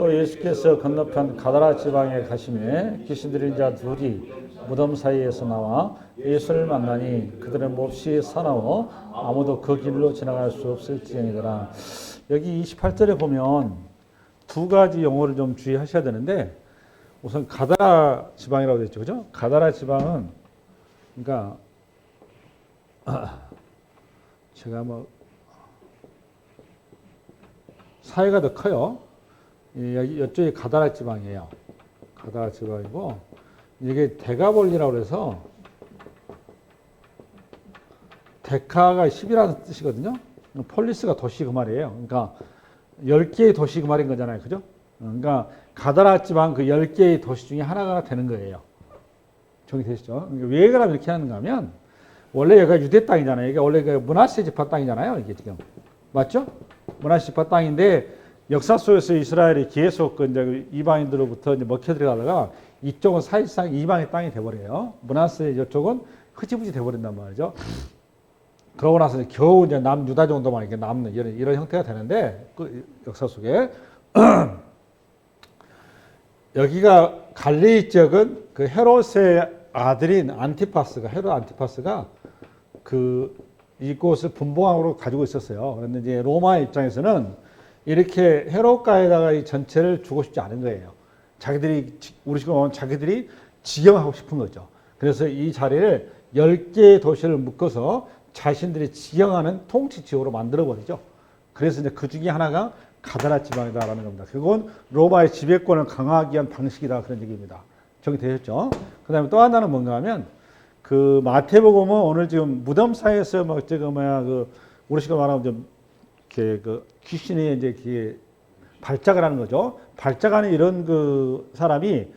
또 예수께서 건너편 가다라 지방에 가시매 귀신 들린 자 둘이 무덤 사이에서 나와 예수를 만나니 그들은 몹시 사나워 아무도 그 길로 지나갈 수 없을 지경이더라. 여기 28절에 보면 두 가지 용어를 좀 주의하셔야 되는데, 우선 가다라 지방이라고 되어 있죠, 그죠? 가다라 지방은 그러니까 제가 뭐 사회가 더 커요. 여기 이쪽이 가다라 지방이에요. 가다라 지방이고, 이게 데가볼리라고 해서 데카가 10이라는 뜻이거든요. 폴리스가 도시 그 말이에요. 그러니까 10개의 도시 그 말인 거잖아요. 그죠? 그러니까 가다라 지방 그 10개의 도시 중에 하나가 되는 거예요. 정리되시죠? 왜 그러면 이렇게 하는가 하면, 원래 여기가 유대 땅이잖아요. 이게 원래 그 므낫세 지파 땅이잖아요. 이게 지금. 맞죠? 므낫세 지파 땅인데, 역사 속에서 이스라엘이 계속 이제 이방인들로부터 이제 먹혀 들어가다가 이쪽은 사실상 이방의 땅이 돼버려요. 므낫세 이쪽은 흐지부지 돼버린단 말이죠. 그러고 나서 겨우 이제 남유다 정도만 이렇게 남는 이런 형태가 되는데, 그 역사 속에 여기가 갈릴리 지역은 그 헤롯의 아들인 헤롯 안티파스가 그 이곳을 분봉함으로 가지고 있었어요. 그런데 이제 로마의 입장에서는 이렇게 헤롯가에다가 이 전체를 주고 싶지 않은 거예요. 우리식으로 보면 자기들이 지경하고 싶은 거죠. 그래서 이 자리를 10개의 도시를 묶어서 자신들이 지경하는 통치 지역으로 만들어버리죠. 그래서 이제 그 중에 하나가 가다라 지방이다라는 겁니다. 그건 로마의 지배권을 강화하기 위한 방식이다, 그런 얘기입니다. 정리되셨죠? 그 다음에 또 하나는 뭔가 하면, 그 마태복음은 오늘 지금 무덤 사이에서 뭐 우리식으로 말하면 좀 이렇게 그 귀신이 이제 이렇게 발작을 하는 거죠. 발작하는 이런 그 사람이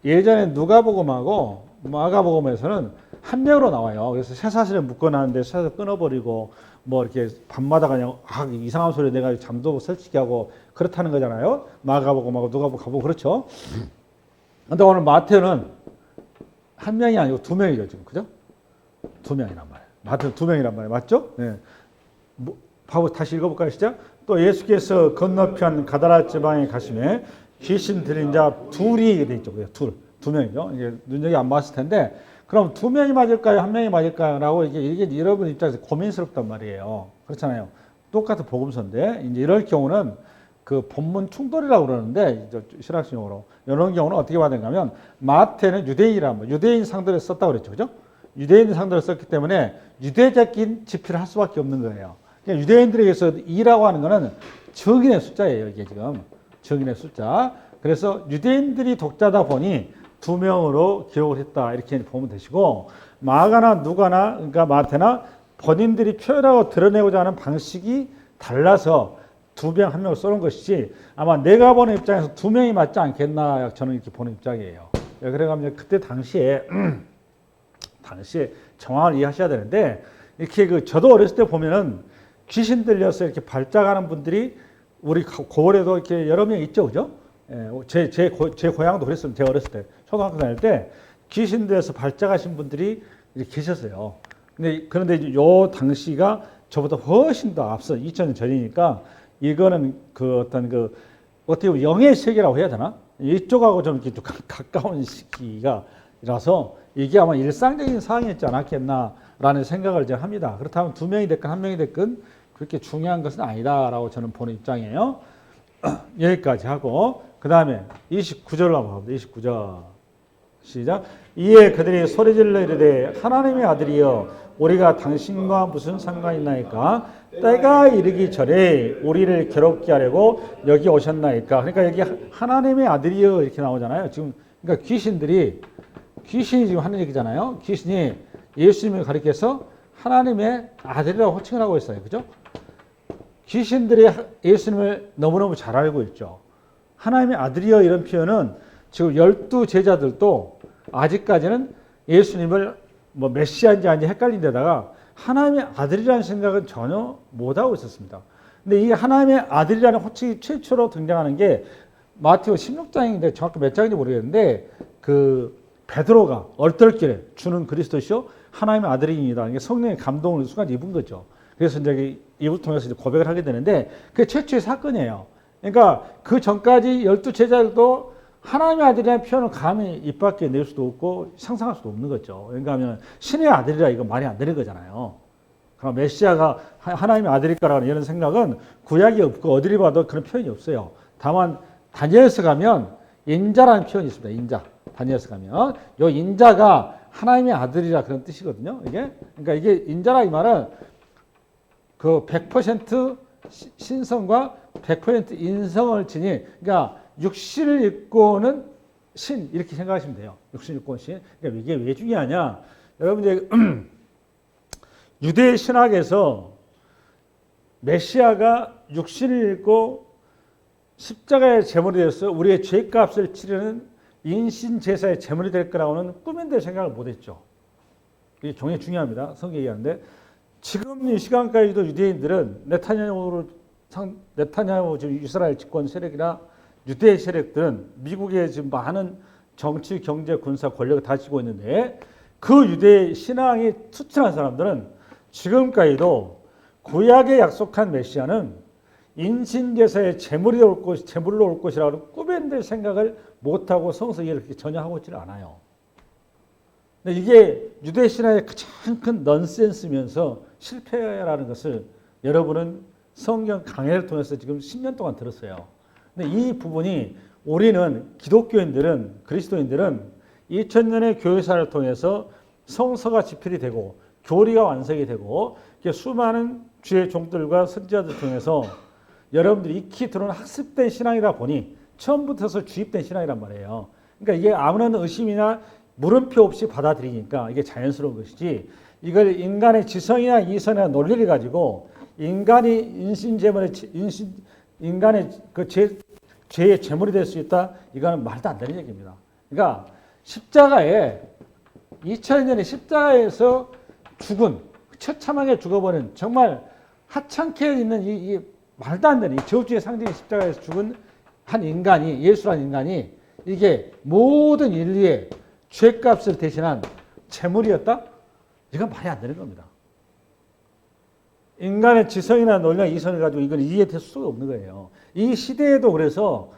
예전에 누가복음하고 마가복음에서는 한 명으로 나와요. 그래서 쇠사슬에 묶어놨는데 쇠사슬 끊어버리고 뭐 이렇게 밤마다 그냥 이상한 소리 내가 잠도 설치게 하고 그렇다는 거잖아요. 마가복음하고 누가복음하고 그렇죠. 근데 오늘 마태는 한 명이 아니고 두 명이죠, 지금. 그죠? 두 명이란 말이에요. 마태는 두 명이란 말이에요. 맞죠? 네. 다시 읽어볼까요, 시작? 또 예수께서 건너편 가다라 지방에 가시매 귀신 들린 자 둘이 돼 있죠. 두 명이죠. 이게 눈여기 안 맞을 텐데, 그럼 두 명이 맞을까요? 한 명이 맞을까요? 라고 이게 여러분 입장에서 고민스럽단 말이에요. 그렇잖아요. 똑같은 복음서인데, 이제 이럴 경우는 그 본문 충돌이라고 그러는데, 신학식용어로. 이런 경우는 어떻게 받는가 하면, 마태는 유대인 상대로 썼다고 그랬죠. 그죠? 유대인 상대로 썼기 때문에 유대적인 집필을 할 수밖에 없는 거예요. 그러니까 유대인들에게서 2라고 하는 거는 정인의 숫자예요. 이게 지금. 정인의 숫자. 그래서 유대인들이 독자다 보니 두 명으로 기록을 했다, 이렇게 보면 되시고, 마가나 누가나, 그러니까 마태나 본인들이 표현하고 드러내고자 하는 방식이 달라서 두 명, 한 명을 써놓은 것이지, 아마 내가 보는 입장에서 두 명이 맞지 않겠나, 저는 이렇게 보는 입장이에요. 그래가지고 그때 당시에 정황을 이해하셔야 되는데, 이렇게 저도 어렸을 때 보면은 귀신 들려서 이렇게 발작하는 분들이 우리 고을에도 이렇게 여러 명 있죠, 그죠? 제 고향도 그랬어요. 제가 어렸을 때, 초등학교 다닐 때 귀신 들려서 발작하신 분들이 이렇게 계셨어요. 그런데 이제 요 당시가 저보다 훨씬 더 앞서 2000년 전이니까, 이거는 어떻게 보면 영의 세계라고 해야 되나? 이쪽하고 좀 이렇게 가까운 시기가라서 이게 아마 일상적인 상황이었지 않았겠나라는 생각을 제가 합니다. 그렇다면 두 명이 됐건 한 명이 됐건 그렇게 중요한 것은 아니다라고 저는 보는 입장이에요. 여기까지 하고, 그 다음에 29절로 한번 봅니다. 29절. 시작. 이에 그들이 소리질러 이르되 하나님의 아들이여 우리가 당신과 무슨 상관이 있나이까? 때가 이르기 전에 우리를 괴롭게 하려고 여기 오셨나이까? 그러니까 여기 하나님의 아들이여 이렇게 나오잖아요. 지금 그러니까 귀신이 지금 하는 얘기잖아요. 귀신이 예수님을 가리켜서 하나님의 아들이라고 호칭을 하고 있어요. 그죠? 귀신들이 예수님을 너무너무 잘 알고 있죠. 하나님의 아들이여 이런 표현은 지금 12 제자들도 아직까지는 예수님을 뭐 메시아인지 아닌지 헷갈린 데다가 하나님의 아들이라는 생각은 전혀 못하고 있었습니다. 근데 이 하나님의 아들이라는 호칭이 최초로 등장하는 게 마태복음 16장인데 정확히 몇 장인지 모르겠는데, 그 베드로가 얼떨결에 주는 그리스도시요 하나님의 아들입니다. 이게 성령의 감동을 순간 입은 거죠. 그래서 이제 이걸 통해서 이제 고백을 하게 되는데, 그게 최초의 사건이에요. 그러니까 그 전까지 12제자들도 하나님의 아들이라는 표현을 감히 입 밖에 낼 수도 없고 상상할 수도 없는 거죠. 그러니까 하면 신의 아들이라 이거 말이 안 되는 거잖아요. 그럼 메시아가 하나님의 아들일까라는 이런 생각은 구약이 없고 어디를 봐도 그런 표현이 없어요. 다만 다니엘서 가면 인자라는 표현이 있습니다. 인자. 다니엘서 가면 요 인자가 하나님의 아들이라 그런 뜻이거든요. 이게 그러니까 이게 인자라 이 말은 그 100% 신성과 100% 인성을 지닌 그러니까 육신을 입고는 신 이렇게 생각하시면 돼요. 육신을 입고는 신. 그러니까 이게 왜 중요하냐? 여러분 이제 유대 신학에서 메시아가 육신을 입고 십자가의 제물이 되어서 우리의 죄값을 치르는 인신 제사의 제물이 될 거라고는 꿈인데 생각을 못했죠. 이게 굉장히 중요합니다. 성경이 얘기하는데 지금 이 시간까지도 유대인들은 네타냐후 지금 이스라엘 집권 세력이나 유대 세력들은 미국의 지금 많은 정치, 경제, 군사 권력을 다 쥐고 있는데 그 유대 신앙이 투철한 사람들은 지금까지도 구약에 약속한 메시아는 인신제사의 제물로 올 것이라고 꾸며낼 생각을 못하고 성서 이해를 전혀 하고 있지는 않아요. 근데 이게 유대 신앙의 가장 큰 넌센스면서 실패라는 것을 여러분은 성경 강해를 통해서 지금 10년 동안 들었어요. 근데 이 부분이 우리는 기독교인들은 그리스도인들은 2000년의 교회사를 통해서 성서가 집필이 되고 교리가 완성이 되고 수많은 주의 종들과 선지자들 통해서 여러분들이 익히 들어온 학습된 신앙이다 보니 처음부터 주입된 신앙이란 말이에요. 그러니까 이게 아무런 의심이나 물음표 없이 받아들이니까 이게 자연스러운 것이지 이걸 인간의 지성이나 이성이나 논리를 가지고 인간이 인간의 그 죄의 제물이 될 수 있다. 이거는 말도 안 되는 얘기입니다. 그러니까 십자가에 2000년에 십자가에서 죽은 처참하게 죽어버린 정말 하찮게 있는 이 말도 안 되는 이 저주의 상징인 십자가에서 죽은 한 인간이 예수라는 인간이 이게 모든 인류의 죄값을 대신한 제물이었다? 이건 말이 안 되는 겁니다. 인간의 지성이나 논리나 이성을 가지고 이걸 이해될 수가 없는 거예요. 이 시대에도 그래서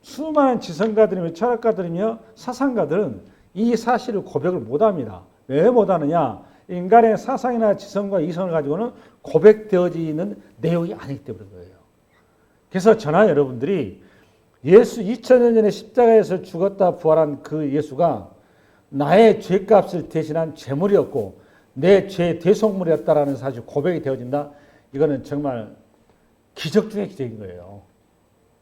수많은 지성가들이며 철학가들이며 사상가들은 이 사실을 고백을 못합니다. 왜 못하느냐? 인간의 사상이나 지성과 이성을 가지고는 고백되어지는 내용이 아니기 때문인 거예요. 그래서 저나 여러분들이 예수 2000년 전에 십자가에서 죽었다 부활한 그 예수가 나의 죄값을 대신한 제물이었고 내 죄의 대속물이었다라는 사실 고백이 되어진다. 이거는 정말 기적 중의 기적인 거예요.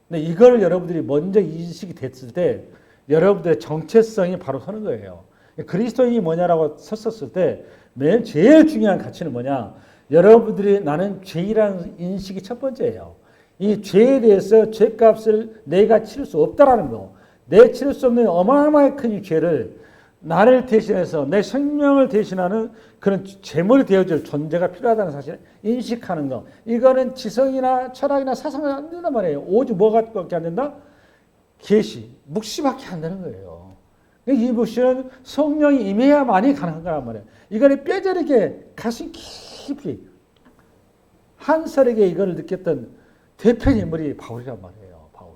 근데 이걸 여러분들이 먼저 인식이 됐을 때 여러분들의 정체성이 바로 서는 거예요. 그리스도인이 뭐냐라고 섰었을 때 맨 제일 중요한 가치는 뭐냐? 여러분들이 나는 죄이라는 인식이 첫 번째예요. 이 죄에 대해서 죄값을 내가 치를 수 없다라는 거. 내 치를 수 없는 어마어마하게 큰 이 죄를 나를 대신해서 내 생명을 대신하는 그런 제물이 되어줄 존재가 필요하다는 사실을 인식하는 거. 이거는 지성이나 철학이나 사상은 안 된단 말이에요. 오직 뭐밖에 안 된다? 계시, 묵시밖에 안 되는 거예요. 이 묵시는 성령이 임해야만이 가능한 거란 말이에요. 이거는 뼈저리게 가슴 깊이 한 사람에게 이걸 느꼈던 대표 인물이 바울이란 말이에요. 바울.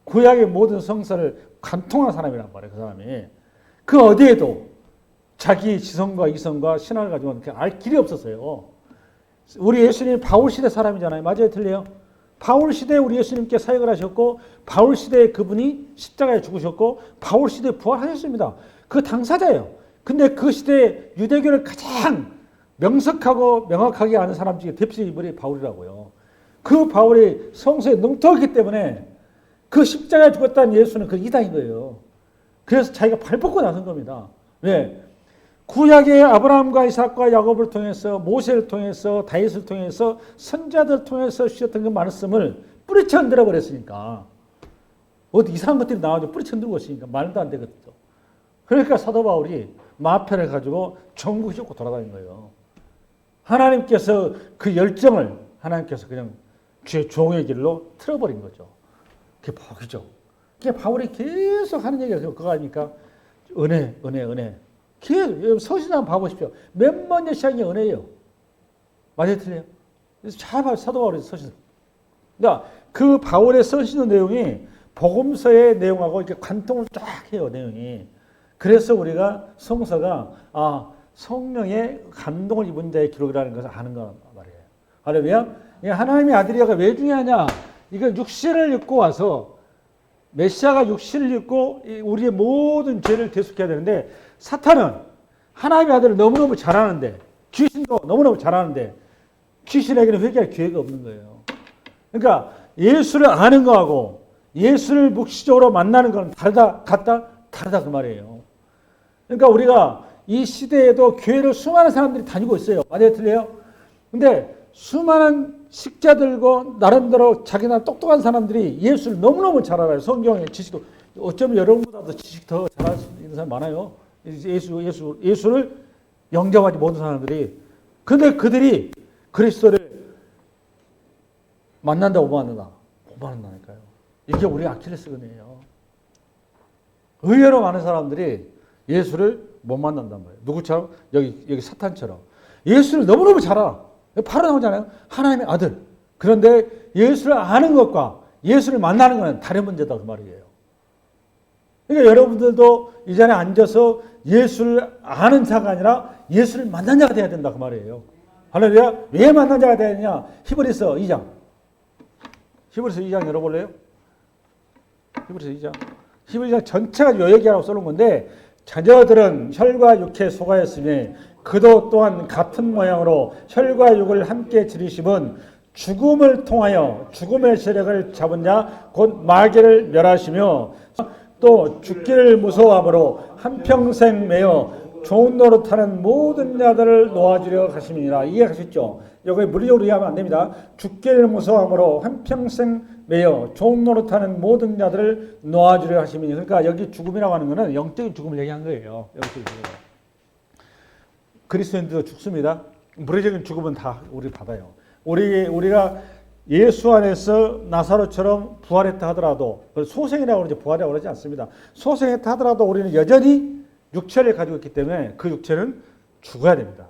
구약의 모든 성서를 관통한 사람이란 말이에요. 그 사람이. 그 어디에도 자기 지성과 이성과 신앙을 가지고 알 길이 없었어요. 우리 예수님 바울 시대 사람이잖아요. 맞아요? 틀려요? 바울 시대에 우리 예수님께 사역을 하셨고 바울 시대에 그분이 십자가에 죽으셨고 바울 시대에 부활하셨습니다. 그 당사자예요. 근데 그 시대에 유대교를 가장 명석하고 명확하게 아는 사람 중에 대표적인 인물이 바울이라고요. 그 바울이 성서에 능통했기 때문에 그 십자가에 죽었다는 예수는 그 이단인 거예요. 그래서 자기가 발벗고 나선 겁니다. 왜? 구약의 아브라함과 이삭과 야곱을 통해서 모세를 통해서 다윗을 통해서 선자들 통해서 주셨던 그 말씀을 뿌리쳐 흔들어 버렸으니까 어디 이상한 것들이 나와서 뿌리쳐 흔들고 있으니까 말도 안 되거든요. 그러니까 사도 바울이 마패를 가지고 전국을 쫓고 돌아다닌 거예요. 하나님께서 그 열정을 하나님께서 그냥 주의 종의 길로 틀어버린 거죠. 그게 복이죠. 그게 바울이 계속 하는 얘기가 그거 아닙니까? 은혜. 서신을 한번 봐보십시오. 몇 번째 시작이 은혜예요. 맞아요, 틀려요? 그래서 잘 봐요. 사도 바울의 서신. 그러니까 그 바울의 쓰시는 내용이 복음서의 내용하고 이렇게 관통을 쫙 해요, 내용이. 그래서 우리가 성서가 성령의 감동을 입은 자의 기록이라는 것을 아는 거란 말이에요. 할렐루야. 하나님의 아들이가 왜 중요하냐? 이거 육신을 입고 와서 메시아가 육신을 입고 우리의 모든 죄를 대속해야 되는데 사탄은 하나님의 아들을 너무너무 잘 아는데 귀신도 너무너무 잘 아는데 귀신에게는 회개할 기회가 없는 거예요. 그러니까 예수를 아는 거하고 예수를 묵시적으로 만나는 건 다르다 그 말이에요. 그러니까 우리가 이 시대에도 교회를 수많은 사람들이 다니고 있어요. 맞아요, 틀려요? 근데 수많은 식자들고 나름대로 자기나 똑똑한 사람들이 예수를 너무너무 잘 알아요. 성경의 지식도 어쩌면 여러분보다도 지식 더 잘할 수 있는 사람 많아요. 예수를 영접하지 못한 사람들이. 근데 그들이 그리스도를 만난다고 못 만나나? 못 만난다니까요. 이게 우리 아킬레스건이에요. 의외로 많은 사람들이 예수를 못 만난단 말이에요. 누구처럼? 여기 사탄처럼. 예수를 너무너무 잘 알아. 바로 나오잖아요. 하나님의 아들. 그런데 예수를 아는 것과 예수를 만나는 것은 다른 문제다 그 말이에요. 그러니까 여러분들도 이 자리에 앉아서 예수를 아는 자가 아니라 예수를 만난 자가 돼야 된다 그 말이에요. 할렐루야. 왜 만난 자가 돼야 되냐? 히브리서 2장. 히브리서 2장 열어볼래요? 히브리서 2장. 히브리서 전체가 요 얘기하고 써놓은 건데 자녀들은 혈과 육에 속하였으니 그도 또한 같은 모양으로 혈과 육을 함께 지르심은 죽음을 통하여 죽음의 세력을 잡은 자 곧 마귀를 멸하시며 또 죽기를 무서워함으로 한평생 매여 좋은 노릇하는 모든 자들을 놓아주려 하심이니라. 이해하셨죠? 여기 무리적으로 이해하면 안 됩니다. 죽기를 무서워함으로 한평생 매여 좋은 노릇하는 모든 자들을 놓아주려 하심이니. 그러니까 여기 죽음이라고 하는 것은 영적인 죽음을 얘기한 거예요. 그리스도인들도 죽습니다. 물리적인 죽음은 다 우리 받아요. 우리가 예수 안에서 나사로처럼 부활했다 하더라도 소생이라고 그러지 부활이라고 그러지 않습니다. 소생했다 하더라도 우리는 여전히 육체를 가지고 있기 때문에 그 육체는 죽어야 됩니다.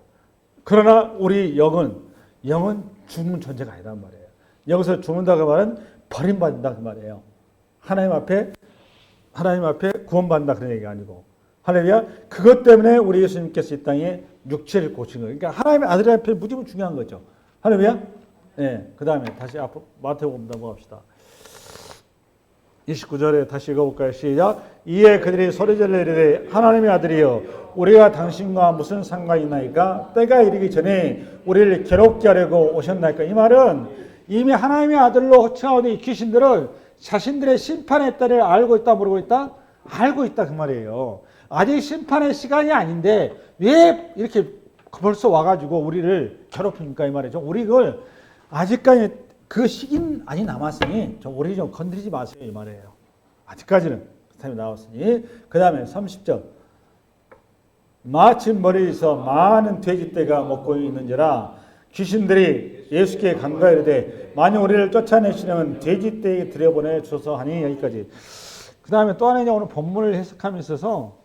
그러나 우리 영은 죽는 존재가 아니란 말이에요. 여기서 죽는다고 말은 버림받는다 그 말이에요. 하나님 앞에 구원받는다 그런 얘기가 아니고. 할렐루야. 그것 때문에 우리 예수님께서 이 땅에 육체를 고친 거예요. 그러니까 하나님의 아들 앞에 무지무 중요한 거죠. 할렐루야. 네, 그 다음에 다시 앞으로 마태복음 넘어갑시다. 29절에 다시 읽어볼까요? 시작. 이에 그들이 소리질러 이르되 하나님의 아들이여 우리가 당신과 무슨 상관이 있나이까? 때가 이르기 전에 우리를 괴롭게 하려고 오셨나이까? 이 말은 이미 하나님의 아들로 호칭하는 이 귀신들은 자신들의 심판의 때를 알고 있다 모르고 있다? 알고 있다 그 말이에요. 아직 심판의 시간이 아닌데 왜 이렇게 벌써 와가지고 우리를 괴롭힙니까? 이 말이죠. 우리 그걸 아직까지 그 시기는 아직 남았으니 우리 좀 건드리지 마세요 이 말이에요. 아직까지는 그 타임이 나왔으니. 그 다음에 30절. 마침 머리에서 많은 돼지떼가 먹고 있는지라 귀신들이 예수께 간과이르되 만일 우리를 쫓아내시려면 돼지떼에게 들여보내 주소서 하니. 여기까지. 그 다음에 또 하나 오늘 본문을 해석함에 있어서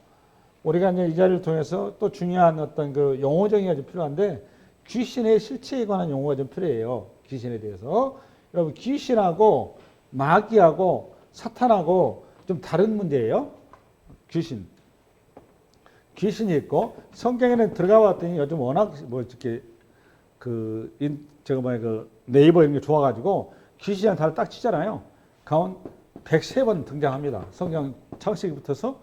우리가 이제 이 자리를 통해서 또 중요한 어떤 그 용어 정의가 좀 필요한데 귀신의 실체에 관한 용어가 좀 필요해요. 귀신에 대해서. 여러분 귀신하고 마귀하고 사탄하고 좀 다른 문제예요. 귀신이 있고 성경에는 들어가 봤더니 요즘 워낙 뭐 이렇게 그 네이버 이런 게 좋아가지고 귀신이랑 다를 딱 치잖아요. 가운 103번 등장합니다. 성경 창세기부터서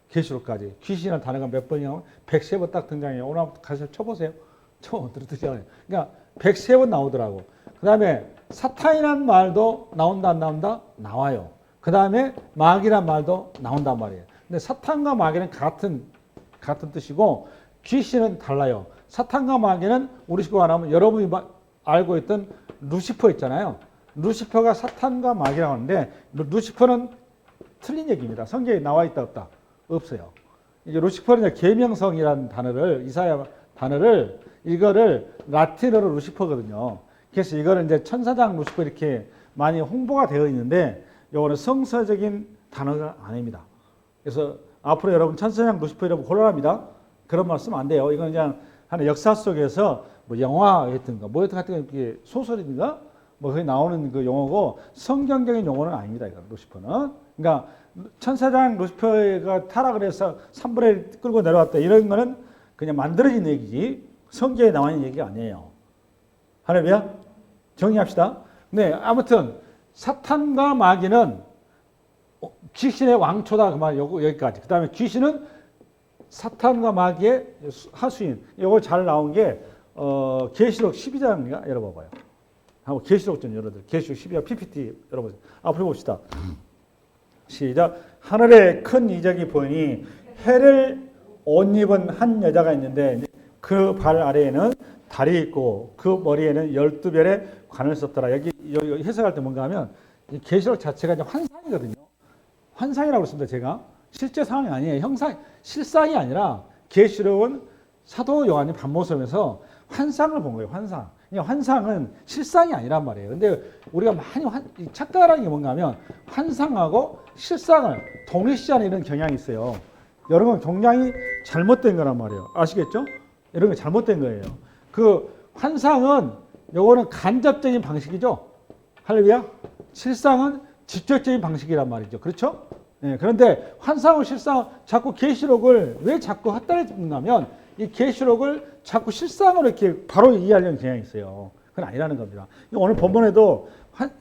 계시록까지 귀신이라는 단어가 몇 번이냐면 103번 딱 등장해요. 오늘 한번 가서 쳐보세요. 들으시잖아요. 그러니까 103번 나오더라고. 그 다음에 사탄이라는 말도 나온다 안 나온다? 나와요. 그 다음에 마귀란 말도 나온단 말이에요. 근데 사탄과 마귀는 같은 뜻이고 귀신은 달라요. 사탄과 마귀는 우리 식으로 말하면 여러분이 알고 있던 루시퍼 있잖아요. 루시퍼가 사탄과 마귀라고 하는데 루시퍼는 틀린 얘기입니다. 성경에 나와 있다 없다? 없어요. 이제 루시퍼는 계명성이라는 단어를 이사야 단어를 이거를 라틴어로 루시퍼거든요. 그래서 이거는 이제 천사장 루시퍼 이렇게 많이 홍보가 되어 있는데 이거는 성서적인 단어가 아닙니다. 그래서 앞으로 여러분 천사장 루시퍼 여러분 곤란합니다. 그런 말 쓰면 안 돼요. 이건 그냥 하는 역사 속에서 뭐 영화였든가 뭐였든 같은 게 소설이든가 뭐 거기 나오는 그 용어고 성경적인 용어는 아닙니다. 이거 루시퍼는. 그러니까 천사장 루시퍼가 타락을 해서 산불에 끌고 내려왔다 이런 거는 그냥 만들어진 얘기지 성경에 나와 있는 얘기가 아니에요. 할렐루야. 정리합시다. 네, 아무튼 사탄과 마귀는 귀신의 왕초다 그 말 여기까지. 그다음에 귀신은 사탄과 마귀의 하수인. 이거 잘 나온 게 계시록 12장인가 열어봐봐요. 한번 계시록 좀 열어들. 계시록 12장 PPT 열어보세요. 앞으로 봅시다. 시작. 하늘에 큰 이적이 보이니 해를 옷 입은 한 여자가 있는데 그 발 아래에는 달이 있고 그 머리에는 12별의 관을 썼더라. 여기 해석할 때 뭔가 하면 계시록 자체가 이제 환상이거든요. 환상이라고 했습니다. 제가 실제 상황이 아니에요. 실상이 아니라 계시록은 사도 요한이 밤모섬에서 환상을 본 거예요. 환상. 그러니까 환상은 실상이 아니란 말이에요. 근데 우리가 많이 착각하는 게 뭔가 하면 환상하고 실상을 동일시하는 이런 경향이 있어요. 여러 건 굉장히 잘못된 거란 말이에요. 아시겠죠? 이런 거 잘못된 거예요. 그 환상은 요거는 간접적인 방식이죠. 할렐루야. 실상은 직접적인 방식이란 말이죠. 그렇죠? 네, 그런데 환상과 실상 자꾸 계시록을 왜 자꾸 헛다리 짚냐면 이 계시록을 자꾸 실상으로 이렇게 바로 이해하려는 경향이 있어요. 그건 아니라는 겁니다. 오늘 본문에도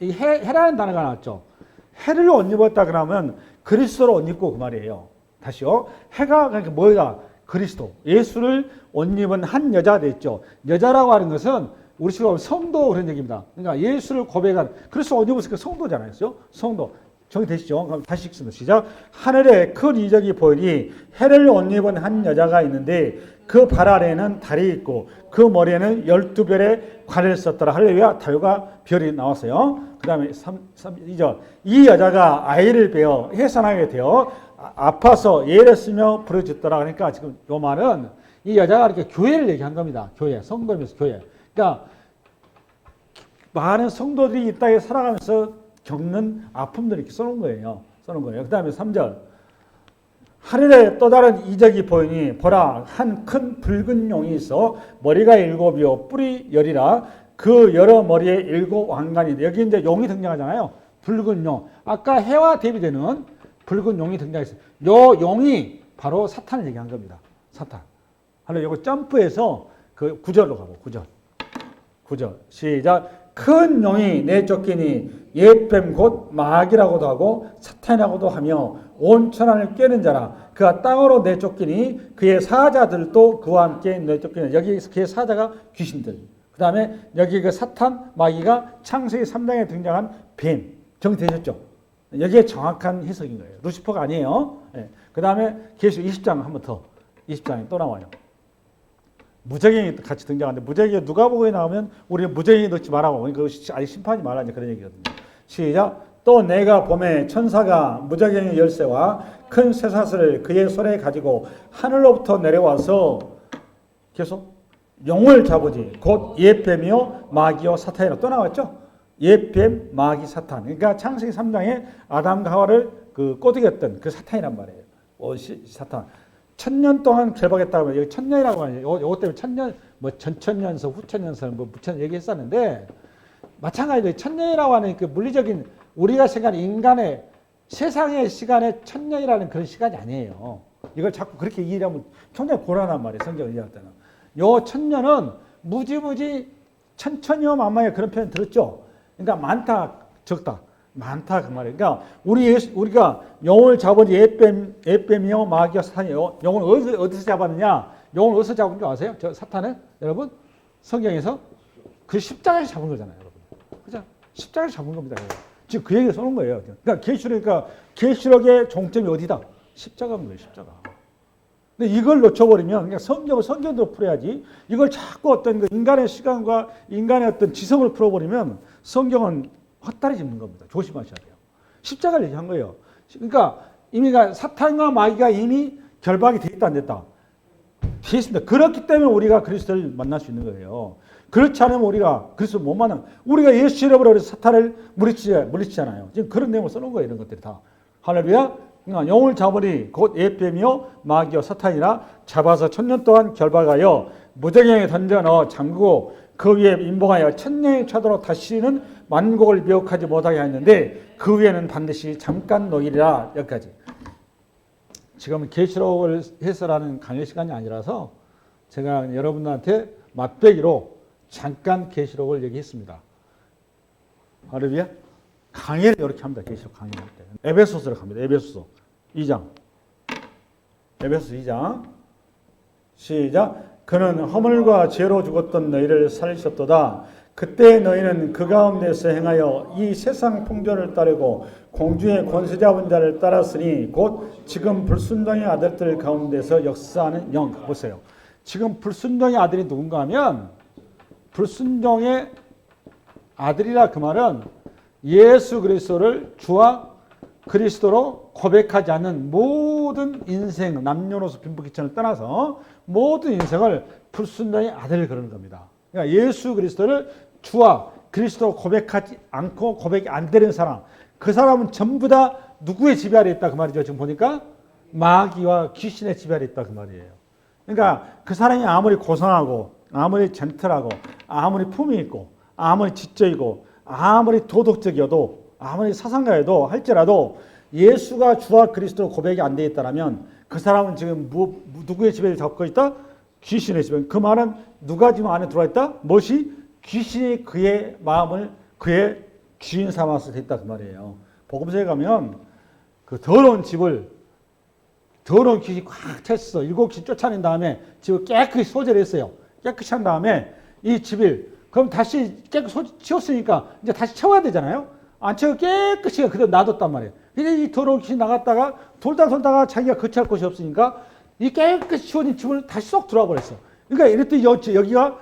해라는 단어가 나왔죠. 해를 옷 입었다 그러면 그리스도로 옷 입고 그 말이에요. 다시요. 해가 그러니까 뭐가 그리스도, 예수를 옷 입은 한 여자가 됐죠. 여자라고 하는 것은 우리 식으로 성도 그런 얘기입니다. 그러니까 예수를 고백한 그리스도 옷 입었으니까 성도잖아요. 성도. 정리되시죠? 그럼 다시 읽습니다. 시작. 하늘에 큰 이적이 보이니 해를 옷 입은 한 여자가 있는데 그 발 아래에는 달이 있고 그 머리에는 12별의 관을 썼더라. 할렐루야. 달과 별이 나왔어요. 그 다음에 2절. 이 여자가 아이를 베어 해산하게 되어 아파서 예를 쓰며 부르짖더라. 그러니까 지금 요 말은 이 여자가 이렇게 교회를 얘기한 겁니다. 교회. 성도면서 교회. 그러니까 많은 성도들이 이 땅에 살아가면서 겪는 아픔들을 이렇게 써놓은 거예요. 그 다음에 3절. 하늘에 또 다른 이적이 보이니 보라 한 큰 붉은 용이 있어 머리가 7이요 뿔이 10이라 그 여러 머리에 7 왕관이 여기 이제 용이 등장하잖아요. 붉은 용. 아까 해와 대비되는 붉은 용이 등장했어요. 요 용이 바로 사탄을 얘기한 겁니다. 사탄. 하나 요거 점프해서 그 9절로 가고 9절. 시작. 큰 용이 내쫓기니 옛뱀 곧 마귀라고도 하고 사탄이라고도 하며 온 천하를 꿰는 자라. 그가 땅으로 내쫓기니 그의 사자들도 그와 함께 내쫓기니 여기 그의 사자가 귀신들. 그 다음에 여기 그 사탄 마귀가 창세기 3장에 등장한 뱀. 정리되셨죠? 여기에 정확한 해석인 거예요. 루시퍼가 아니에요. 네. 그 다음에 계시록 20장 한 번 더. 20장에 또 나와요. 무저갱이 같이 등장하는데 무저갱이 누가복음에 나오면 우리는 무저갱이 넣지 말라고. 그러니까 아직 심판이 말하는 그런 얘기거든요. 시작. 또 내가 봄에 천사가 무저갱이 열쇠와 큰 쇠사슬을 그의 손에 가지고 하늘로부터 내려와서 계속 용을 잡으지 곧 옛뱀이요 마귀요 사탄이라 또 나왔죠. 옛뱀 마귀 사탄. 그러니까 창세기 3장에 아담과 하와를 그 꼬드겼던 그 사탄이란 말이에요. 사탄. 1000년 동안 결박했다고 여기 1000년이라고 하죠. 요것 때문에 1000년 뭐 전천년서 후천년서 뭐 부천 얘기했었는데 마찬가지로 1000년이라고 하는 그 물리적인 우리가 생각하는 인간의 세상의 시간에 1000년이라는 그런 시간이 아니에요. 이걸 자꾸 그렇게 이해하면 굉장히 곤란한 말이에요. 성경을 이해할 때는. 요 1000년은 무지무지 천천히요 만만히 그런 표현 들었죠. 그러니까 많다 적다. 많다 그 말이에요. 그러니까 우리가 용을 잡은 옛뱀이요 마귀요 사탄이요. 용을 어디서 잡았느냐? 용을 어디서 잡은 줄 아세요? 저 사탄은 여러분 성경에서 그 십자가에서 잡은 거잖아요, 여러분. 그죠? 십자가에서 잡은 겁니다. 지금 그 얘기를 써놓은 거예요. 그러니까 계시록의 종점이 어디다? 십자가인 거예요, 십자가. 근데 이걸 놓쳐버리면 그냥 성경도 풀어야지. 이걸 자꾸 어떤 그 인간의 시간과 인간의 어떤 지성을 풀어버리면 성경은 헛다리 짚는 겁니다. 조심하셔야 돼요. 십자가를 얘기한 거예요. 그러니까 이미 사탄과 마귀가 이미 결박이 돼 있다 안 됐다? 돼 있습니다. 그렇기 때문에 우리가 그리스도를 만날 수 있는 거예요. 그렇지 않으면 우리가 그리스도를 못 만나면 우리가 예수 이름으로 사탄을 물리치잖아요. 지금 그런 내용을 써놓은 거예요. 이런 것들이 다. 할렐루야. 그러니까 영을 잡으니 곧 옛뱀이요 마귀요 사탄이라 잡아서 1000년 동안 결박하여 무저갱에 던져 넣어 잠그고 그 위에 임봉하여 천년이 차도록 다시는 만국을 미혹하지 못하게 하였는데 그 위에는 반드시 잠깐 놓이리라. 여기까지. 지금 계시록을 해설하는 강의 시간이 아니라서 제가 여러분들한테 맛배기로 잠깐 계시록을 얘기했습니다. 할렐루야. 강의를 이렇게 합니다. 계시록 강의를 할 때. 에베소서로 갑니다. 에베소서 2장. 에베소서 2장. 시작. 그는 허물과 죄로 죽었던 너희를 살리셨도다. 그때 너희는 그 가운데서 행하여 이 세상 풍조를 따르고 공주의 권세 잡은 자를 따랐으니 곧 지금 불순종의 아들들 가운데서 역사하는 영. 보세요. 지금 불순종의 아들이 누군가 하면 불순종의 아들이라 그 말은 예수 그리스도를 주와 그리스도로 고백하지 않는 모든 인생, 남녀노소 빈부귀천을 떠나서 모든 인생을 불순종의 아들을 그러는 겁니다. 그러니까 예수 그리스도를 주와 그리스도로 고백하지 않고 고백이 안 되는 사람, 그 사람은 전부 다 누구의 지배 아래 있다 그 말이죠. 지금 보니까 마귀와 귀신의 지배 아래 있다 그 말이에요. 그러니까 그 사람이 아무리 고상하고 아무리 젠틀하고 아무리 품이 있고 아무리 지적이고 아무리 도덕적이어도 아무리 사상가여도 할지라도 예수가 주와 그리스도로 고백이 안 돼 있다면 그 사람은 지금 누구의 지배를 잡고 있다? 귀신의 지배. 그 말은 누가 지금 안에 들어와 있다? 무엇이? 귀신이 그의 마음을 그의 주인 삼아서 됐다 그 말이에요. 복음서에 가면 그 더러운 집을 더러운 귀신이 꽉 찼어. 7귀신 쫓아낸 다음에 집을 깨끗이 소재를 했어요. 깨끗이 한 다음에 이 집을 그럼 다시 깨끗이 치웠으니까 이제 다시 채워야 되잖아요. 안 채워 깨끗이 그대로 놔뒀단 말이에요. 근데 이 더러운 귀신이 나갔다가 돌다가 자기가 거치할 곳이 없으니까 이 깨끗이 치워진 집을 다시 쏙 들어와 버렸어. 그러니까 이랬더니 여기가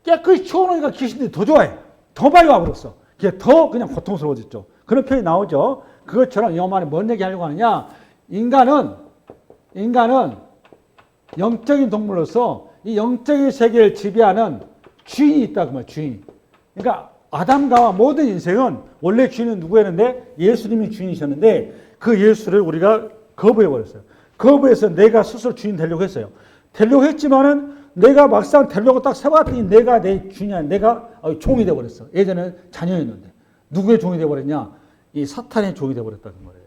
깨끗이 치워놓으니까 귀신들이 더 좋아해. 더 많이 와버렸어. 그게 더 그냥 고통스러워졌죠. 그런 표현이 나오죠. 그것처럼 이 말에 뭔 얘기 하려고 하느냐. 인간은 영적인 동물로서 이 영적인 세계를 지배하는 주인이 있다. 그 말, 주인. 그러니까 아담과 모든 인생은 원래 주인은 누구였는데 예수님이 주인이셨는데 그 예수를 우리가 거부해버렸어요. 거부해서 내가 스스로 주인 되려고 했어요. 되려고 했지만은 내가 막상 되려고 딱 세봤더니 내가 내 주인이 아니라 내가 종이 되어버렸어. 예전에 자녀였는데. 누구의 종이 되어버렸냐? 이 사탄의 종이 되어버렸다는 거예요.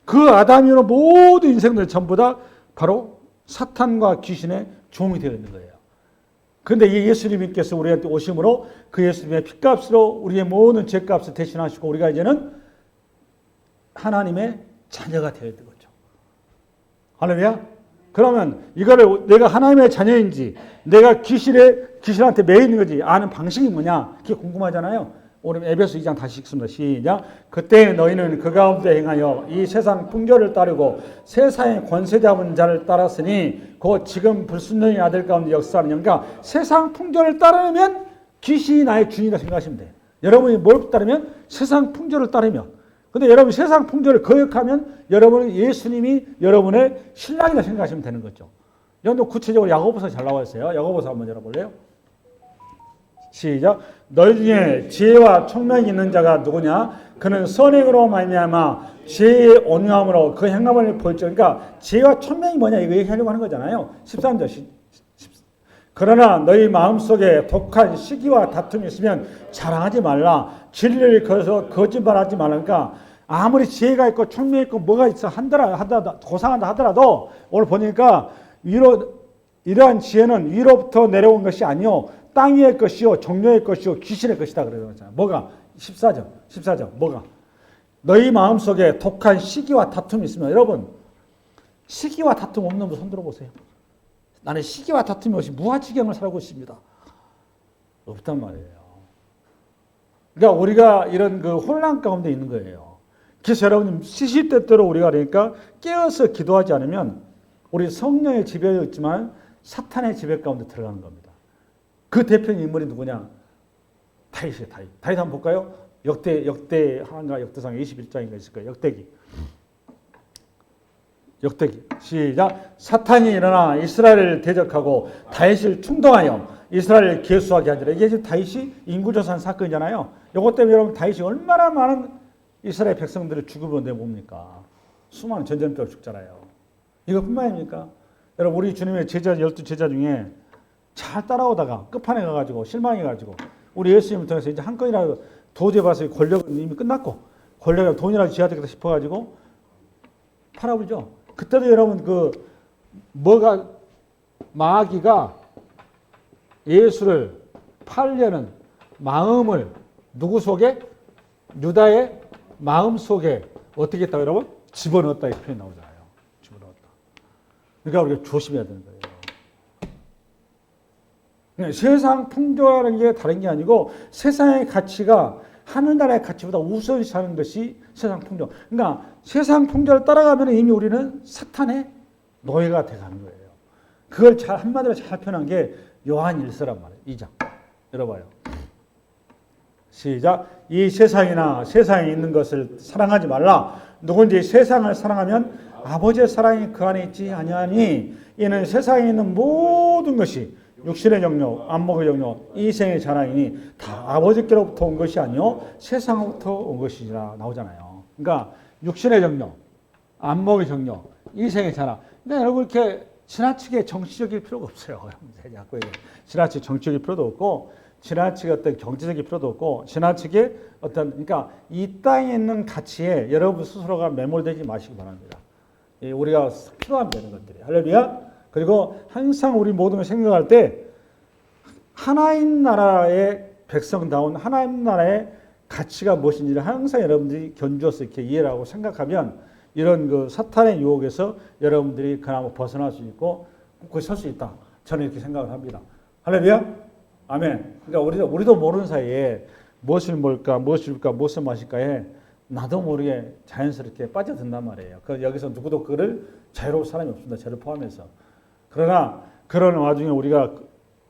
그 아담이로 모든 인생들 전부 다 바로 사탄과 귀신의 종이 되어 있는 거예요. 그런데 이 예수님께서 우리한테 오심으로 그 예수님의 피값으로 우리의 모든 죄값을 대신하시고 우리가 이제는 하나님의 자녀가 되어야 되는 거죠. 할렐루야. 그러면 이거를 내가 하나님의 자녀인지 내가 귀신한테 매이는 거지 아는 방식이 뭐냐 그게 궁금하잖아요. 오늘 에베소 2장 다시 읽습니다. 시작. 그때 너희는 그 가운데 행하여 이 세상 풍조를 따르고 세상의 권세 잡은 자를 따랐으니 곧 지금 불순종의 아들 가운데 역사하는 영. 그러니까 세상 풍조를 따르면 귀신이 나의 주인이라 생각하시면 돼요. 여러분이 뭘 따르면 세상 풍조를 따르면. 근데 여러분이 세상 풍조를 거역하면 여러분은 예수님이 여러분의 신랑이라 생각하시면 되는 거죠. 여러분 구체적으로 야고보서 잘 나와 있어요. 야고보서 한번 열어볼래요? 시작. 너희 중에 지혜와 총명이 있는 자가 누구냐? 그는 선행으로 말미암아 지혜의 온유함으로 그 행함을 보였죠. 그러니까 지혜와 총명이 뭐냐 이거 얘기하려고 하는 거잖아요. 13절. 그러나 너희 마음속에 독한 시기와 다툼이 있으면 자랑하지 말라. 진리를 걸어서 거짓말하지 말라니까 아무리 지혜가 있고 총명이 있고 뭐가 있어 하더라도 고상한다 하더라도 오늘 보니까 이러한 지혜는 위로부터 내려온 것이 아니요 땅 위의 것이요 정령의 것이요 귀신의 것이다 그러잖아요. 뭐가? 14절 뭐가? 너희 마음속에 독한 시기와 다툼이 있으면 여러분 시기와 다툼 없는 분 손 들어보세요. 나는 시기와 다툼이 없이 무아지경을 살고 있습니다. 없단 말이에요. 그러니까 우리가 이런 그 혼란 가운데 있는 거예요. 그래서 여러분 시시때때로 우리가 그러니까 깨어서 기도하지 않으면 우리 성령의 지배에 있지만 사탄의 지배 가운데 들어가는 겁니다. 그 대표적인 인물이 누구냐? 다윗이에요. 다윗 한번 볼까요? 역대하인가 역대상 21장인가 있을 거예요. 역대기 시작. 사탄이 일어나 이스라엘을 대적하고 다윗을 충동하여 이스라엘을 계수하게 하니라. 이게 지금 다윗이 인구조사한 사건이잖아요. 이것 때문에 여러분 다윗이 얼마나 많은 이스라엘 백성들을 죽으면 뭡니까? 수많은 전쟁병 죽잖아요. 이것뿐만 아닙니까? 여러분 우리 주님의 제자 12제자 중에 잘 따라오다가 끝판에 가가지고 실망해가지고 우리 예수님을 통해서 이제 한 건이라도 도저히 봐서 권력은 이미 끝났고 권력이 돈이라도 쥐어야 되겠다 싶어가지고 팔아버리죠. 그때도 여러분 마귀가 예수를 팔려는 마음을 누구 속에? 유다의 마음 속에 어떻게 했다고 여러분? 집어넣었다 이 표현이 나오잖아요. 집어넣었다. 그러니까 우리가 조심해야 되는 거예요. 그러니까 세상 풍조라는 게 다른 게 아니고 세상의 가치가 하늘나라의 가치보다 우선시하는 것이 세상 풍조. 그러니까 세상 풍조를 따라가면 이미 우리는 사탄의 노예가 돼가는 거예요. 그걸 한마디로 잘 표현한 게 요한 1서란 말이에요. 2장. 열어봐요. 시작. 이 세상이나 세상에 있는 것을 사랑하지 말라. 누군지 세상을 사랑하면 아버지의 사랑이 그 안에 있지 아니하니 이는 세상에 있는 모든 것이 육신의 정욕, 안목의 정욕, 이생의 자랑이니 다 아버지께로부터 온 것이 아니요 세상으로부터 온 것이라 나오잖아요. 그러니까 육신의 정욕, 안목의 정욕, 이생의 자랑. 근데 여러분 이렇게 지나치게 정치적일 필요가 없어요. 자꾸 지나치게 정치적일 필요도 없고 지나치게 어떤 경제적일 필요도 없고 지나치게 그러니까 이 땅에 있는 가치에 여러분 스스로가 매몰되지 마시기 바랍니다. 우리가 필요한 되는 것들이. 할렐루야. 그리고 항상 우리 모든 걸 생각할 때 하나님 나라의 백성다운 하나님 나라의 가치가 무엇인지를 항상 여러분들이 견주어서 이렇게 이해를 하고 생각하면 이런 사탄의 유혹에서 여러분들이 그나마 벗어날 수 있고 굳게 설 수 있다. 저는 이렇게 생각을 합니다. 할렐루야. 아멘. 그러니까 우리도 모르는 사이에 무엇을 먹을까, 무엇을 줄까, 무엇을 마실까에 나도 모르게 자연스럽게 빠져든단 말이에요. 여기서 누구도 그를 자유로울 사람이 없습니다. 저를 포함해서. 그러나 그런 와중에 우리가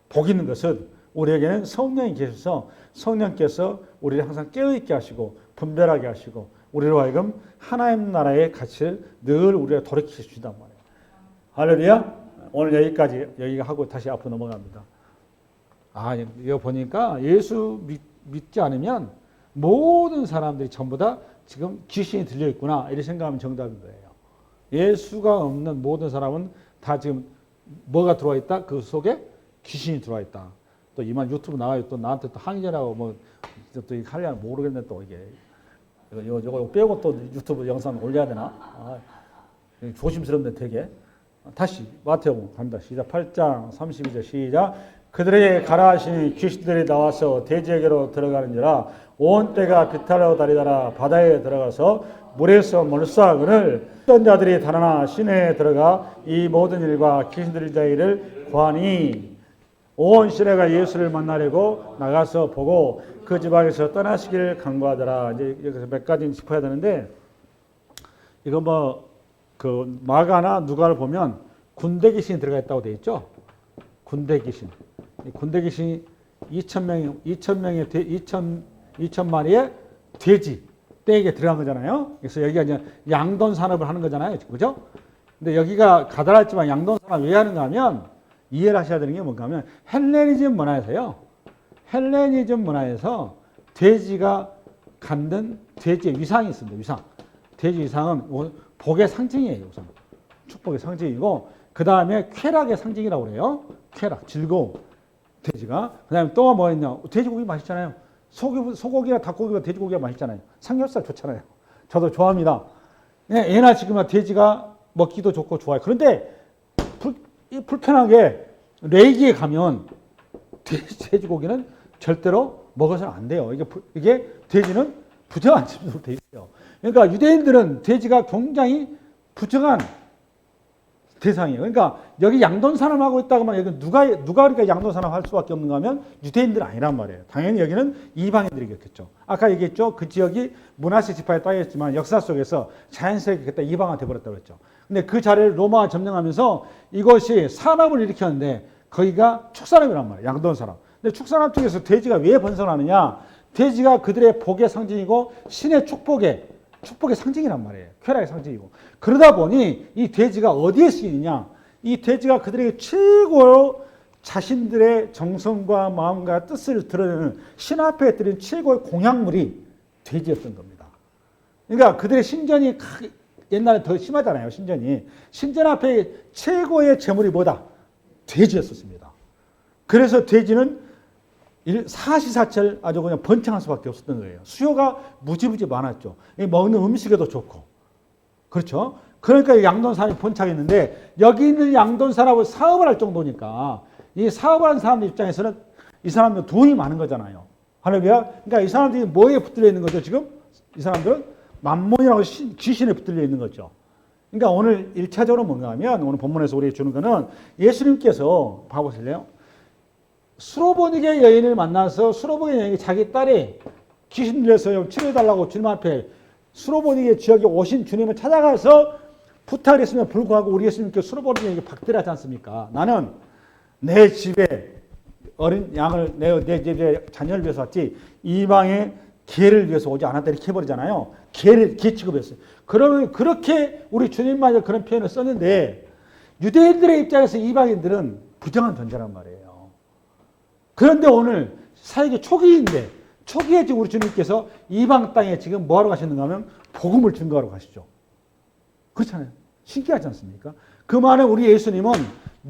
복 있는 것은 우리에게는 성령이 계셔서 성령께서 우리를 항상 깨어있게 하시고 분별하게 하시고 우리로 하여금 하나님 나라의 가치를 늘 우리가 돌이켜 주시단 말이에요. 할렐루야. 오늘 여기가 하고 다시 앞으로 넘어갑니다. 이거 보니까 예수 믿지 않으면 모든 사람들이 전부 다 지금 귀신이 들려 있구나 이렇게 생각하면 정답인 거예요. 예수가 없는 모든 사람은 다 지금 뭐가 들어와 있다? 그 속에 귀신이 들어와 있다. 또 이만 유튜브 나가요. 또 나한테 또 항의자라고 또 하려면 모르겠네 또 이게. 이거 빼고 또 유튜브 영상 올려야 되나? 조심스럽네 되게. 다시 마태복음 갑니다. 시작. 8장 32절 시작. 그들에게 가라 하시니 귀신들이 나와서 돼지에게로 들어가는지라 온 때가 비탈로 다리다라 바다에 들어가서 물에서 몰수하거늘 어떤 자들이 달아나 시내에 들어가 이 모든 일과 귀신 들린 자를 구하니 온 시내가 예수를 만나려고 나가서 보고 그 지방에서 떠나시기를 간구하더라. 이제 여기서 몇 가지 짚어야 되는데 이거 마가나 누가를 보면 군대 귀신이 들어가 있다고 되어 있죠. 군대 귀신. 군대 귀신이 2천 마리의 돼지 떼에게 들어간 거잖아요. 그래서 여기가 이제 양돈 산업을 하는 거잖아요. 그죠? 근데 여기가 가다랐지만 양돈 산업 왜 하는가 하면 이해를 하셔야 되는 게 뭔가 하면 헬레니즘 문화에서 돼지가 갖는 돼지의 위상이 있습니다. 위상. 돼지 위상은 복의 상징이에요. 우선. 축복의 상징이고 그 다음에 쾌락의 상징이라고 그래요. 쾌락, 즐거움. 돼지가. 그 다음에 또 뭐 있냐. 돼지고기 맛있잖아요. 소고기나 닭고기나 돼지고기가 맛있잖아요. 삼겹살 좋잖아요. 저도 좋아합니다. 예나 지금은 돼지가 먹기도 좋고 좋아요. 그런데 불편하게 레이기에 가면 돼지고기는 절대로 먹어서는 안 돼요. 이게 돼지는 부정한 집으로 돼 있어요. 그러니까 유대인들은 돼지가 굉장히 부정한 대상이에요. 그러니까 여기 양돈 산업하고 있다고만 여기 누가 그러니까 양돈 산업 할 수밖에 없는가 하면 유대인들 아니란 말이에요. 당연히 여기는 이방인들이겠죠. 아까 얘기했죠. 그 지역이 문하세 지파에 따였지만 역사 속에서 자연스럽게 그때 이방화 돼버렸다고 했죠. 근데 그 자리를 로마가 점령하면서 이것이 산업을 일으켰는데 거기가 축산업이란 말이에요. 양돈 산업. 근데 축산업 쪽에서 돼지가 왜 번성하느냐? 돼지가 그들의 복의 상징이고 신의 축복의 상징이란 말이에요. 쾌락의 상징이고. 그러다 보니 이 돼지가 어디에 쓰이느냐? 이 돼지가 그들에게 최고로 자신들의 정성과 마음과 뜻을 드러내는 신 앞에 드린 최고의 공약물이 돼지였던 겁니다. 그러니까 그들의 신전이 옛날에 더 심하잖아요. 신전 앞에 최고의 제물이 뭐다? 돼지였었습니다. 그래서 돼지는 사시사철 아주 그냥 번창할 수밖에 없었던 거예요. 수요가 무지무지 많았죠. 먹는 음식에도 좋고. 그렇죠? 그러니까 양돈 사람이 번창했는데 여기 있는 양돈 사람은 사업을 할 정도니까 이 사업을 하는 사람들 입장에서는 이 사람들 돈이 많은 거잖아요. 할렐루야. 그러니까 이 사람들이 뭐에 붙들려 있는 거죠, 지금? 이 사람들은 만몬이라고 귀신에 붙들려 있는 거죠. 그러니까 오늘 1차적으로 뭔가 하면 오늘 본문에서 우리에게 주는 거는 예수님께서 봐보실래요? 수로보니게 여인을 만나서 수로보니게 여인이 자기 딸이 귀신 들려서 치료해달라고 주님 앞에 수로보니게 지역에 오신 주님을 찾아가서 부탁을 했으면 불구하고 우리 예수님께서 수로보니게 여인에게 박대하지 않습니까? 나는 내 집에 어린 양을 내 집에 자녀를 위해서 왔지 이방의 개를 위해서 오지 않았다 이렇게 해버리잖아요. 개 취급했어요. 그러면 그렇게 우리 주님마저 그런 표현을 썼는데 유대인들의 입장에서 이방인들은 부정한 존재란 말이에요. 그런데 오늘 사역의 초기인데 초기에 지금 우리 주님께서 이방 땅에 지금 뭐하러 가시는가 하면 복음을 증거하러 가시죠. 그렇잖아요. 신기하지 않습니까? 그 말은 우리 예수님은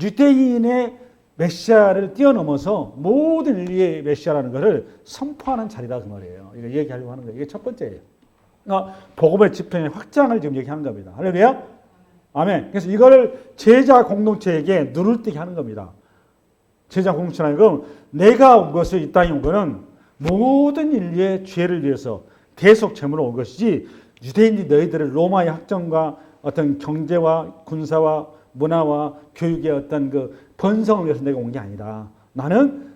유대인의 메시아를 뛰어넘어서 모든 인류의 메시아라는 것을 선포하는 자리다 그 말이에요. 이거 얘기하려고 하는 거예요. 이게 첫 번째예요. 복음의 집행의 확장을 지금 얘기하는 겁니다. 할렐루야? 아멘. 그래서 이거를 제자 공동체에게 눈을 뜨게 하는 겁니다. 제자 공동체라는 건 내가 온 것을 이 땅에 온 것은 모든 인류의 죄를 위해서 대속 제물로 온 것이지 유대인이 너희들을 로마의 학정과 어떤 경제와 군사와 문화와 교육의 어떤 그 번성을 위해서 내가 온 게 아니다. 나는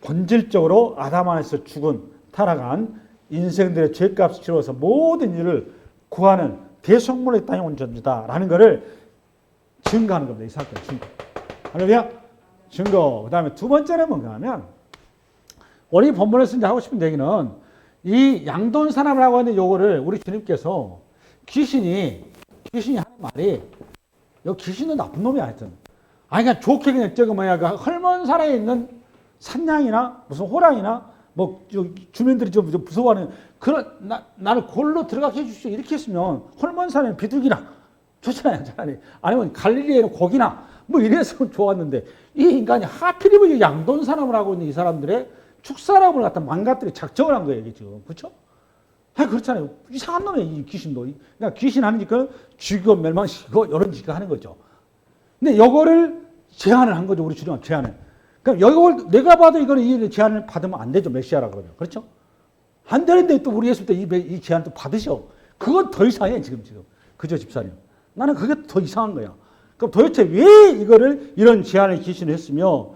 본질적으로 아담 안에서 죽은 타락한 인생들의 죄값을 치러서 모든 일을 구하는 대속물의 땅에 온 존재다라는 것을 증거하는 겁니다. 이 사건 증거. 할렐루야. 증거. 그다음에 두 번째는 뭔가 하면 우리 본문에서 이제 하고 싶은 얘기는 이 양돈 사람이라고 하는 요거를 우리 주님께서 귀신이 하는 말이 여기 귀신은 나쁜 놈이 하여튼. 아니 그냥 좋게 그냥 저거 뭐야 그 헐몬산에 있는 산양이나 무슨 호랑이나 뭐 주민들이 좀 무서워하는 그런 나를 골로 들어가게 해주십시오 이렇게 했으면 헐몬산에는 비둘기나 좋잖아요. 차라리 아니면 갈릴리에는 고기나 뭐 이랬으면 좋았는데 이 인간이 하필이면 양돈 사람을 하고 있는 이 사람들의 축사람을 갖다 망가뜨려 작정을 한 거예요 이게 지금. 그렇죠? 그렇잖아요. 이상한 놈이에요 이 귀신도. 그러니까 귀신 하는 짓은 죽이고 멸망시키고 이런 짓을 하는 거죠. 근데 이거를 제안을 한 거죠. 우리 주님은 제안을. 그러니까 이걸 내가 봐도 이거는 이 제안을 받으면 안 되죠. 메시아라고 그러면. 그렇죠? 안 되는데 또 우리 예수 때 이 제안을 또 받으셔. 그건 더 이상해 지금. 그죠 집사님? 나는 그게 더 이상한 거야. 그럼 도대체 왜 이거를 이런 제안을 귀신을 했으며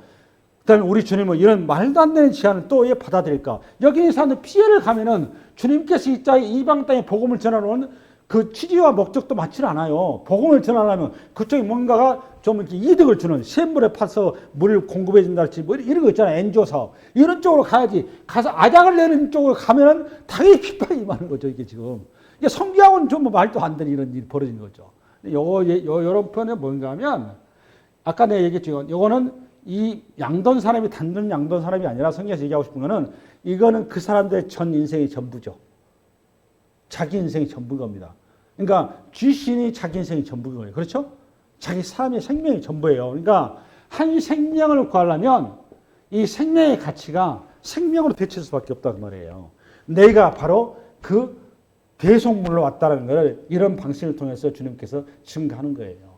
그다음에 우리 주님은 이런 말도 안 되는 제안을 또 왜 받아들일까? 여기 있는 사람들 피해를 가면은 주님께서 이방 땅에 복음을 전하는 그 취지와 목적도 맞지 않아요. 복음을 전하려면 그쪽에 뭔가가 좀 이렇게 이득을 주는 샘물에 파서 물을 공급해 준다든지 뭐 이런 거 있잖아요. 엔조 사업. 이런 쪽으로 가야지. 가서 아작을 내는 쪽으로 가면은 당연히 핍박이 임하는 거죠. 이게 지금. 이게 성경하고는 좀 말도 안 되는 이런 일이 벌어진 거죠. 요런 표현은 뭔가 하면 아까 내가 얘기했죠. 요거는 이 양돈 사람이 단돈 양돈 사람이 아니라 성경에서 얘기하고 싶은 거는 이거는 그 사람들의 전 인생이 전부죠. 자기 인생이 전부인 겁니다. 그러니까 귀신이 자기 인생이 전부인 거예요. 그렇죠? 자기 삶의 생명이 전부예요. 그러니까 한 생명을 구하려면 이 생명의 가치가 생명으로 대체할 수밖에 없다는 말이에요. 내가 바로 그 대속물로 왔다는 것을 이런 방식을 통해서 주님께서 증거하는 거예요.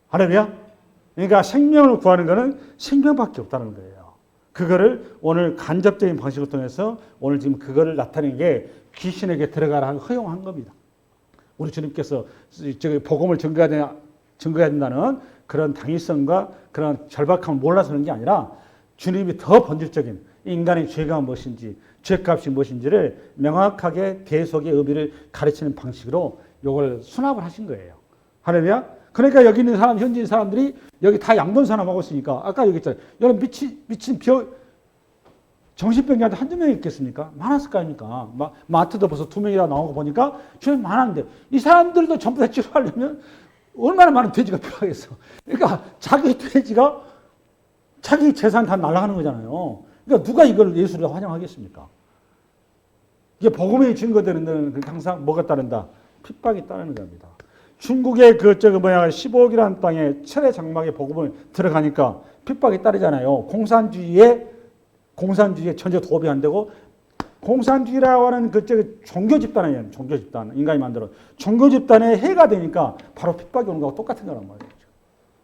할렐루야? 그러니까 생명을 구하는 것은 생명밖에 없다는 거예요. 그거를 오늘 간접적인 방식을 통해서 오늘 지금 그거를 나타내는 게 귀신에게 들어가라 허용한 겁니다. 우리 주님께서 복음을 증거해야 된다는 그런 당위성과 그런 절박함을 몰라서 그런 게 아니라 주님이 더 본질적인 인간의 죄가 무엇인지 죄값이 무엇인지를 명확하게 대속의 의미를 가르치는 방식으로 이걸 수납을 하신 거예요. 할렐루야? 그러니까 여기 있는 사람, 현지인 사람들이 여기 다 양돈 사람하고 있으니까 아까 얘기했잖아요. 여러분 미친 정신병자한테 한두 명 있겠습니까? 많았을 거 아닙니까? 마트도 벌써 2명이나 나오고 보니까 주변에 많았는데 이 사람들도 전부 다 치료하려면 얼마나 많은 돼지가 필요하겠어. 그러니까 자기 돼지가 자기 재산 다 날아가는 거잖아요. 그러니까 누가 이걸 예수를 환영하겠습니까? 이게 복음의 증거되는 데는 항상 뭐가 따른다? 핍박이 따르는 겁니다. 중국의 15억이라는 땅에 철의 장막의 복음을 들어가니까 핍박이 따르잖아요. 공산주의의 공산주의에 전혀 도움이 안 되고 공산주의라고 하는 그 종교 집단이에요. 종교 집단. 인간이 만들어. 종교 집단의 해가 되니까 바로 핍박이 오는 거하고 똑같은 거란 말이죠.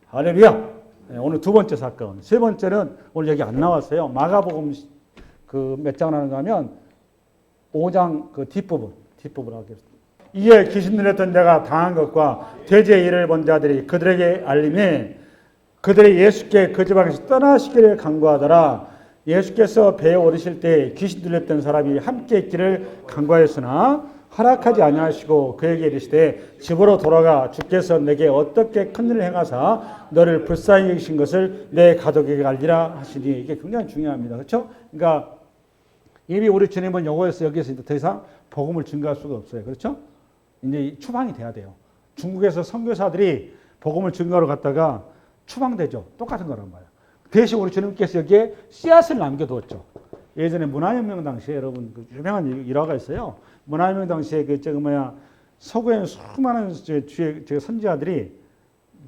할렐루야. 네, 오늘 두 번째 사건. 세 번째는 오늘 여기 안 나왔어요. 마가복음 그 몇 장을 하는가 하면 5장 그 뒷부분을 하겠습니다. 이에 귀신 들렸던 자가 당한 것과 돼지의 일을 본 자들이 그들에게 알림해 그들이 예수께 그 지방에서 떠나시기를 간구하더라. 예수께서 배에 오르실 때 귀신 들렸던 사람이 함께 있기를 간구하였으나 허락하지 아니하시고 그에게 이르시되 집으로 돌아가 주께서 내게 어떻게 큰 일을 행하사 너를 불쌍히 여기신 것을 내 가족에게 알리라 하시니 이게 굉장히 중요합니다. 그렇죠? 그러니까 이미 우리 주님은 여기서 더 이상 복음을 증거할 수가 없어요. 그렇죠? 이제 추방이 돼야 돼요. 중국에서 선교사들이 복음을 증거하러 갔다가 추방되죠. 똑같은 거란 말이에요. 대신 우리 주님께서 여기에 씨앗을 남겨두었죠. 예전에 문화혁명 당시에 여러분 그 유명한 일화가 있어요. 문화혁명 당시에 서구에는 수많은 주의 선지자들이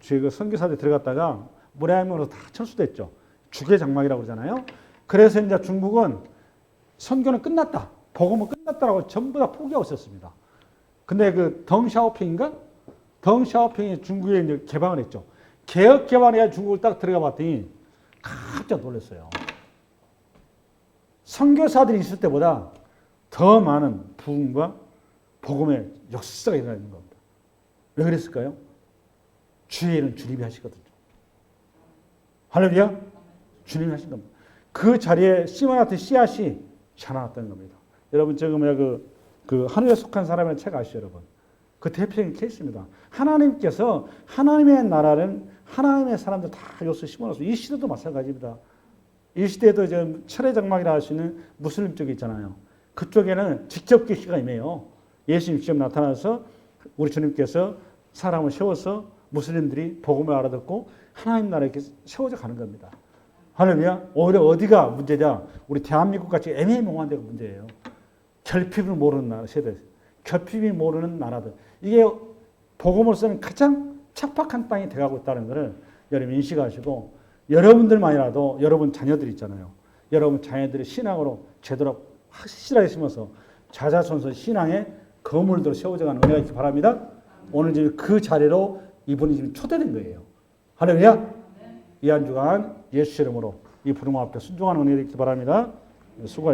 그 선교사들이 들어갔다가 문화혁명으로 다 철수됐죠. 주계장막이라고 그러잖아요. 그래서 이제 중국은 선교는 끝났다. 복음은 끝났다라고 전부 다 포기하고 있었습니다. 근데 그 덩샤오핑인가? 덩샤오핑이 중국에 이제 개방을 했죠. 개혁 개방해야 중국을 딱 들어가 봤더니 깜짝 놀랐어요. 선교사들이 있을 때보다 더 많은 부흥과 복음의 역사가 일어나는 겁니다. 왜 그랬을까요? 주의 일은 주님이 하시거든요. 할렐루야? 주님이 하신 겁니다. 그 자리에 씨와 같은 씨앗이 자라났다는 겁니다. 여러분 그 하늘에 속한 사람의 책 아시죠, 여러분? 그 대표적인 케이스입니다. 하나님께서 하나님의 나라는 하나님의 사람들 다 여기서 심어놨어요. 이 시대도 마찬가지입니다. 이 시대에도 지금 철회장막이라 하시는 무슬림 쪽이 있잖아요. 그쪽에는 직접 계시가 임해요. 예수님 직접 나타나서 우리 주님께서 사람을 세워서 무슬림들이 복음을 알아듣고 하나님 나라에 세워져 가는 겁니다. 할렐루야. 오히려 어디가 문제냐? 우리 대한민국 같이 애매모호한 데가 문제예요. 결핍을 모르는 나라 세대, 결핍이 모르는 나라들. 이게 복음으로서는 가장 척박한 땅이 돼가고 있다는 것을 여러분 인식하시고 여러분들만이라도 여러분 자녀들 있잖아요. 여러분 자녀들의 신앙으로 제대로 확실하게 심어서 자자손손 신앙의 거물들로 세워져가는 은혜가 있기 바랍니다. 오늘 지금 그 자리로 이분이 지금 초대된 거예요. 할렐루야. 이 한 주간 예수 이름으로 이 부름 앞에 순종하는 은혜가 있기 바랍니다. 수고하셨습니다.